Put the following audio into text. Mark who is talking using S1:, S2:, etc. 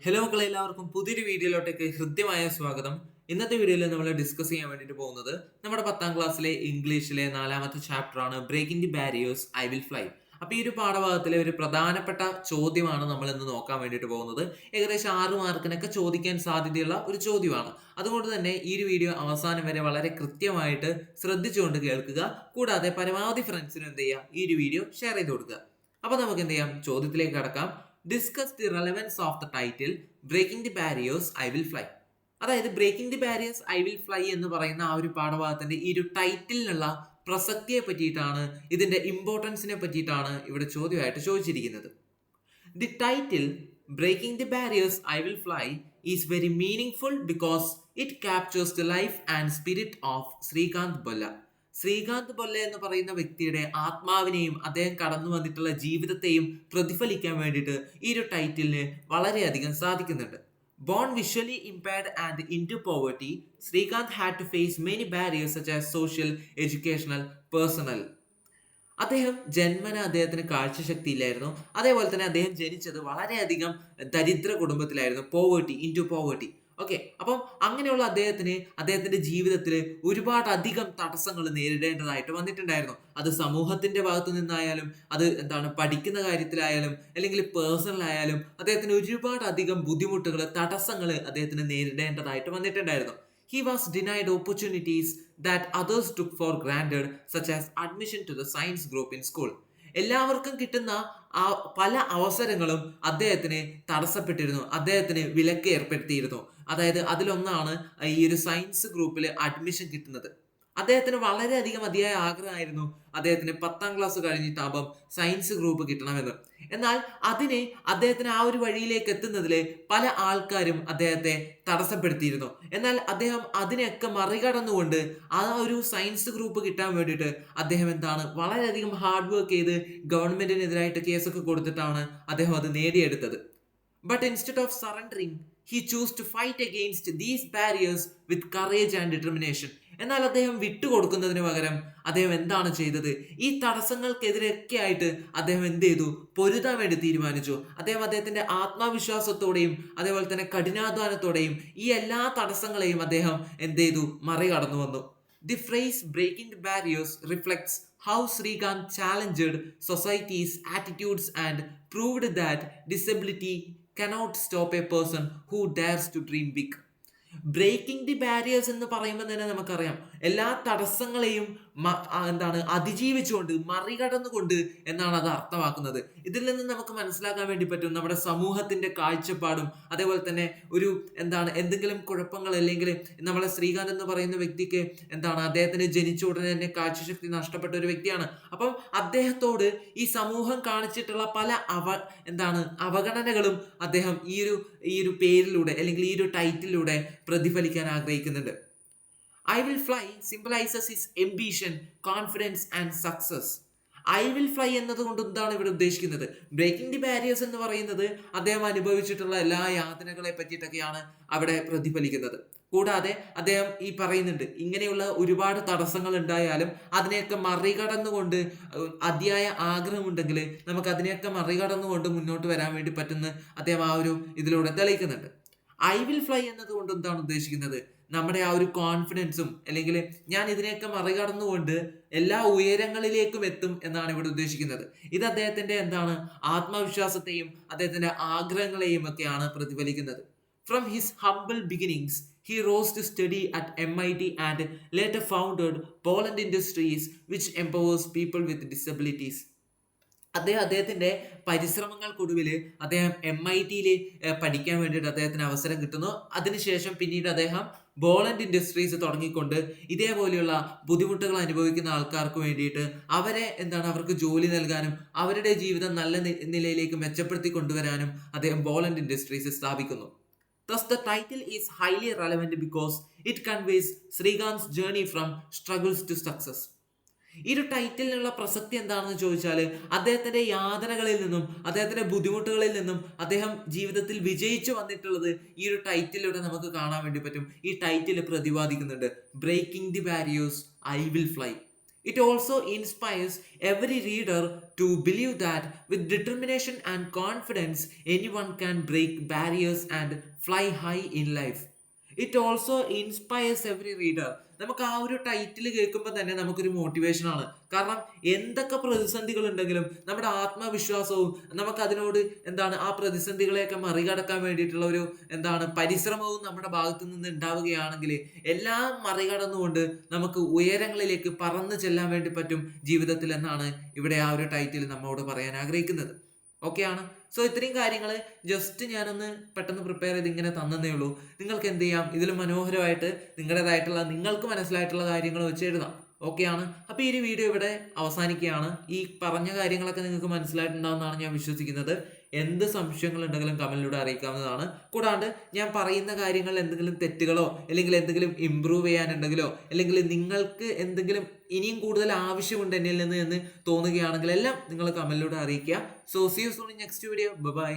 S1: Hello മക്കളെ, എല്ലാവർക്കും പുതിയൊരു വീഡിയോയിലോട്ടേക്ക് ഹൃദ്യമായ സ്വാഗതം. ഇന്നത്തെ വീഡിയോയിൽ നമ്മൾ ഡിസ്കസ് ചെയ്യാൻ വേണ്ടിയിട്ട് പോകുന്നത് നമ്മുടെ 10ാം ക്ലാസ്സിലെ ഇംഗ്ലീഷിലെ 4ാമത്തെ ചാപ്റ്റർ ആണ്, breaking the barriers I will fly. അപ്പോൾ ഈ ഒരു പാഠഭാഗത്തിലെ ഒരു പ്രധാനപ്പെട്ട ചോദ്യമാണ് നമ്മൾ ഇന്ന് നോക്കാൻ വേണ്ടിയിട്ട് പോകുന്നത്. ഏകദേശം 6 മാർക്കിനൊക്കെ ചോദിക്കാൻ സാധ്യതയുള്ള ഒരു ചോദ്യമാണ്. അതുകൊണ്ട് തന്നെ ഈ ഒരു വീഡിയോ അവസാനം വരെ വളരെ കൃത്യമായിട്ട് ശ്രദ്ധിച്ചുകൊണ്ട് കേൾക്കുക. കൂടാതെ പരമാവധി ഫ്രണ്ട്സിനും എന്ത് ചെയ്യുക, ഈ ഒരു വീഡിയോ ഷെയർ ചെയ്ത് കൊടുക്കുക. അപ്പോൾ നമുക്ക് എന്ത് ചെയ്യാം, ചോദ്യത്തിലേക്ക് കടക്കാം. Discuss the relevance of the title breaking the barriers I will fly. അതായത് breaking the barriers I will fly എന്ന് പറയുന്ന ആ ഒരു പാഠഭാഗത്തിന്റെ ഈ ഒരു ടൈറ്റിലിനുള്ള പ്രസക്തിയെ പറ്റിയിട്ടാണ്, ഇതിന്റെ ഇമ്പോർട്ടൻസിനെ പറ്റിയിട്ടാണ് ഇവിടെ ചോദ്യമായിട്ട് ചോദിച്ചിരിക്കുന്നത്. The title breaking the barriers I will fly is very meaningful because it captures the life and spirit of Srikanth Bolla. Srikanth Bolla എന്ന് പറയുന്ന വ്യക്തിയുടെ ആത്മാവിനെയും അദ്ദേഹം കടന്നു വന്നിട്ടുള്ള ജീവിതത്തെയും പ്രതിഫലിക്കാൻ വേണ്ടിയിട്ട് ഈ ഒരു ടൈറ്റിലിന് വളരെയധികം സാധിക്കുന്നുണ്ട്. Born visually impaired and into poverty, Srikanth had to face many barriers such as social, educational, personal. അദ്ദേഹം ജന്മന അദ്ദേഹത്തിന് കാഴ്ചശക്തി ഇല്ലായിരുന്നു. അതേപോലെ തന്നെ അദ്ദേഹം ജനിച്ചത് വളരെയധികം ദരിദ്ര കുടുംബത്തിലായിരുന്നു, പോവേർട്ടി, ഇൻടു പോവേർട്ടി. ഓക്കെ, അപ്പം അങ്ങനെയുള്ള അദ്ദേഹത്തിന്റെ ജീവിതത്തിൽ ഒരുപാട് അധികം തടസ്സങ്ങൾ നേരിടേണ്ടതായിട്ട് വന്നിട്ടുണ്ടായിരുന്നു. അത് സമൂഹത്തിന്റെ ഭാഗത്തു നിന്നായാലും, അത് പഠിക്കുന്ന കാര്യത്തിലായാലും, അല്ലെങ്കിൽ പേഴ്സണൽ ആയാലും അദ്ദേഹത്തിന് ഒരുപാട് അധികം ബുദ്ധിമുട്ടുകൾ, തടസ്സങ്ങൾ അദ്ദേഹത്തിന് നേരിടേണ്ടതായിട്ട് വന്നിട്ടുണ്ടായിരുന്നു. He was denied opportunities that others took for granted, such as admission to the science group in school. എല്ലാവർക്കും കിട്ടുന്ന ആ പല അവസരങ്ങളും അദ്ദേഹത്തിന് തടസ്സപ്പെട്ടിരുന്നു, അദ്ദേഹത്തിന് വിലക്ക് ഏർപ്പെടുത്തിയിരുന്നു. അതായത് അതിലൊന്നാണ് ഈ ഒരു സയൻസ് ഗ്രൂപ്പിൽ അഡ്മിഷൻ കിട്ടുന്നത്. അദ്ദേഹത്തിന് വളരെയധികം അതിയായ ആഗ്രഹമായിരുന്നു അദ്ദേഹത്തിന് 10ാം ക്ലാസ് കഴിഞ്ഞിട്ടാകുമ്പം സയൻസ് ഗ്രൂപ്പ് കിട്ടണമെന്ന്. എന്നാൽ അദ്ദേഹത്തിന് ആ ഒരു വഴിയിലേക്ക് എത്തുന്നതിൽ പല ആൾക്കാരും അദ്ദേഹത്തെ തടസ്സപ്പെടുത്തിയിരുന്നു. എന്നാൽ അദ്ദേഹം അതിനെയൊക്കെ മറികടന്നുകൊണ്ട് ആ ഒരു സയൻസ് ഗ്രൂപ്പ് കിട്ടാൻ വേണ്ടിയിട്ട് അദ്ദേഹം വളരെയധികം ഹാർഡ് വർക്ക് ചെയ്ത് ഗവൺമെന്റിനെതിരായിട്ട് കേസൊക്കെ കൊടുത്തിട്ടാണ് അദ്ദേഹം അത് നേടിയെടുത്തത്. But instead of surrendering, he chose to fight against these barriers with courage and determination. എന്നാൽ അദ്ദേഹം വിട്ടുകൊടുക്കുന്നതിന് പകരം അദ്ദേഹം എന്താണ് ചെയ്തത്? ഈ തടസ്സങ്ങൾക്കെതിരെയൊക്കെ ആയിട്ട് അദ്ദേഹം എന്ത് ചെയ്തു? പൊരുതാൻ വേണ്ടി തീരുമാനിച്ചു. അദ്ദേഹത്തിന്റെ ആത്മവിശ്വാസത്തോടെയും അതേപോലെ തന്നെ കഠിനാധ്വാനത്തോടെയും ഈ എല്ലാ തടസ്സങ്ങളെയും അദ്ദേഹം എന്ത് ചെയ്തു? മറികടന്നു വന്നു. The phrase breaking the barriers reflects how Srikanth challenged society's attitudes and proved that disability cannot stop a person who dares to dream big. Breaking the barriers എന്ന് പറയുമ്പോൾ തന്നെ നമുക്കറിയാം, എല്ലാ തടസ്സങ്ങളെയും അതിജീവിച്ചുകൊണ്ട്, മറികടന്നുകൊണ്ട് എന്നാണ് അത് അർത്ഥമാക്കുന്നത്. ഇതിൽ നിന്ന് നമുക്ക് മനസ്സിലാക്കാൻ വേണ്ടി പറ്റും നമ്മുടെ സമൂഹത്തിന്റെ കാഴ്ചപ്പാടും, അതേപോലെ തന്നെ ഒരു എന്തെങ്കിലും കുഴപ്പങ്ങൾ, അല്ലെങ്കിൽ നമ്മളെ ശ്രീകാന്ത് എന്ന് പറയുന്ന വ്യക്തിക്ക് അദ്ദേഹത്തിന് ജനിച്ച ഉടനെ തന്നെ കാഴ്ചശക്തി നഷ്ടപ്പെട്ട ഒരു വ്യക്തിയാണ്. അപ്പം അദ്ദേഹത്തോട് ഈ സമൂഹം കാണിച്ചിട്ടുള്ള പല അവഗണനകളും അദ്ദേഹം ഈ ഒരു പേരിലൂടെ, അല്ലെങ്കിൽ ഈ ഒരു ടൈറ്റിലൂടെ പ്രതിഫലിക്കാൻ ആഗ്രഹിക്കുന്നുണ്ട്. I will fly symbolises his ambition, confidence and success. I will fly എന്നതുകൊണ്ട് എന്താണ് ഇവിടെ ഉദ്ദേശിക്കുന്നത്? ബ്രേക്കിംഗ് ദി ബാരിയേഴ്സ് എന്ന് പറയുന്നത് അദ്ദേഹം അനുഭവിച്ചിട്ടുള്ള എല്ലാ യാതനകളെ പറ്റിയിട്ടൊക്കെയാണ് അവിടെ പ്രതിഫലിക്കുന്നത്. കൂടാതെ അദ്ദേഹം ഈ പറയുന്നുണ്ട്, ഇങ്ങനെയുള്ള ഒരുപാട് തടസ്സങ്ങൾ ഉണ്ടായാലും അതിനെയൊക്കെ മറികടന്നുകൊണ്ട്, അതിയായ ആഗ്രഹമുണ്ടെങ്കിൽ നമുക്ക് അതിനെയൊക്കെ മറികടന്നുകൊണ്ട് മുന്നോട്ട് വരാൻ വേണ്ടി പറ്റുന്ന അദ്ദേഹം ആ ഒരു ഇതിലൂടെ തെളിയിക്കുന്നുണ്ട്. ഐ വിൽ ഫ്ലൈ എന്നതുകൊണ്ട് എന്താണ് ഉദ്ദേശിക്കുന്നത്? നമ്മുടെ ആ ഒരു കോൺഫിഡൻസും, അല്ലെങ്കിൽ ഞാൻ ഇതിനെയൊക്കെ മറികടന്നുകൊണ്ട് എല്ലാ ഉയരങ്ങളിലേക്കും എത്തും എന്നാണ് ഇവിടെ ഉദ്ദേശിക്കുന്നത്. ഇത് അദ്ദേഹത്തിന്റെ ആത്മവിശ്വാസത്തെയും അദ്ദേഹത്തിന്റെ ആഗ്രഹങ്ങളെയും ഒക്കെയാണ് പ്രതിഫലിക്കുന്നത്. From his humble beginnings, he rose to study at MIT and later founded Poland Industries, which empowers people with disabilities. അദ്ദേഹത്തിന്റെ പരിശ്രമങ്ങൾക്കൊടുവിൽ അദ്ദേഹം MIT പഠിക്കാൻ വേണ്ടിയിട്ട് അദ്ദേഹത്തിന് അവസരം കിട്ടുന്നു. അതിനുശേഷം പിന്നീട് അദ്ദേഹം ബോളണ്ട് ഇൻഡസ്ട്രീസ് തുടങ്ങിക്കൊണ്ട് ഇതേപോലെയുള്ള ബുദ്ധിമുട്ടുകൾ അനുഭവിക്കുന്ന ആൾക്കാർക്ക് വേണ്ടിയിട്ട് അവർക്ക് ജോലി നൽകാനും അവരുടെ ജീവിതം നല്ല നിലയിലേക്ക് മെച്ചപ്പെടുത്തി കൊണ്ടുവരാനും അദ്ദേഹം ബോളണ്ട് ഇൻഡസ്ട്രീസ് സ്ഥാപിക്കുന്നു. Thus, the title is highly relevant because it conveys Srikanth's journey from struggles to success. ഈ ഒരു ടൈറ്റിലിനുള്ള പ്രസക്തി എന്താണെന്ന് ചോദിച്ചാൽ, അദ്ദേഹത്തിന്റെ യാതനകളിൽ നിന്നും അദ്ദേഹത്തിന്റെ ബുദ്ധിമുട്ടുകളിൽ നിന്നും അദ്ദേഹം ജീവിതത്തിൽ വിജയിച്ചു വന്നിട്ടുള്ളത് ഈ ഒരു ടൈറ്റിലൂടെ നമുക്ക് കാണാൻ വേണ്ടി പറ്റും. ഈ ടൈറ്റിൽ പ്രതിപാദിക്കുന്നുണ്ട്, breaking the barriers I will fly. It also inspires every reader to believe that with determination and confidence, anyone can break barriers and fly high in life. It also inspires every reader. നമുക്ക് ആ ഒരു title കേൾക്കുമ്പോൾ തന്നെ നമുക്കൊരു motivation ആണ്. കാരണം എന്തൊക്കെ പ്രതിസന്ധികൾ ഉണ്ടെങ്കിലും നമ്മുടെ ആത്മവിശ്വാസവും നമുക്ക് അതിനോട് ആ പ്രതിസന്ധികളെയൊക്കെ മറികടക്കാൻ വേണ്ടിയിട്ടുള്ള ഒരു പരിശ്രമവും നമ്മുടെ ഭാഗത്തു നിന്ന് ഉണ്ടാവുകയാണെങ്കിൽ എല്ലാം മറികടന്നുകൊണ്ട് നമുക്ക് ഉയരങ്ങളിലേക്ക് പറന്നു ചെല്ലാൻ വേണ്ടി പറ്റും ജീവിതത്തിൽ എന്നാണ് ഇവിടെ ആ ഒരു ടൈറ്റിൽ നമ്മോട് പറയാൻ ആഗ്രഹിക്കുന്നത്. ഓക്കെ ആണ്. സോ ഇത്രയും കാര്യങ്ങൾ ജസ്റ്റ് ഞാനൊന്ന് പെട്ടെന്ന് പ്രിപ്പയർ ചെയ്ത് ഇങ്ങനെ തന്നേ ഉള്ളൂ. നിങ്ങൾക്ക് എന്ത് ചെയ്യാം, ഇതിൽ മനോഹരമായിട്ട് നിങ്ങളുടേതായിട്ടുള്ള നിങ്ങൾക്ക് മനസ്സിലായിട്ടുള്ള കാര്യങ്ങൾ വെച്ച് എഴുതാം. ഓക്കെ ആണ്. അപ്പോൾ ഈ ഒരു വീഡിയോ ഇവിടെ അവസാനിക്കുകയാണ്. ഈ പറഞ്ഞ കാര്യങ്ങളൊക്കെ നിങ്ങൾക്ക് മനസ്സിലായിട്ടുണ്ടാവുമെന്നാണ് ഞാൻ വിശ്വസിക്കുന്നത്. എന്ത് സംശയങ്ങൾ ഉണ്ടെങ്കിലും കമന്റിലൂടെ അറിയിക്കാവുന്നതാണ്. കൂടാണ്ട് ഞാൻ പറയുന്ന കാര്യങ്ങളിൽ എന്തെങ്കിലും തെറ്റുകളോ അല്ലെങ്കിൽ എന്തെങ്കിലും ഇമ്പ്രൂവ് ചെയ്യാനുണ്ടെങ്കിലോ അല്ലെങ്കിൽ നിങ്ങൾക്ക് എന്തെങ്കിലും ഇനിയും കൂടുതൽ ആവശ്യമുണ്ട് എന്നിൽ നിന്ന് എന്ന് തോന്നുകയാണെങ്കിൽ എല്ലാം നിങ്ങൾ കമന്റിലൂടെ അറിയിക്കുക. So see you soon in next video. By.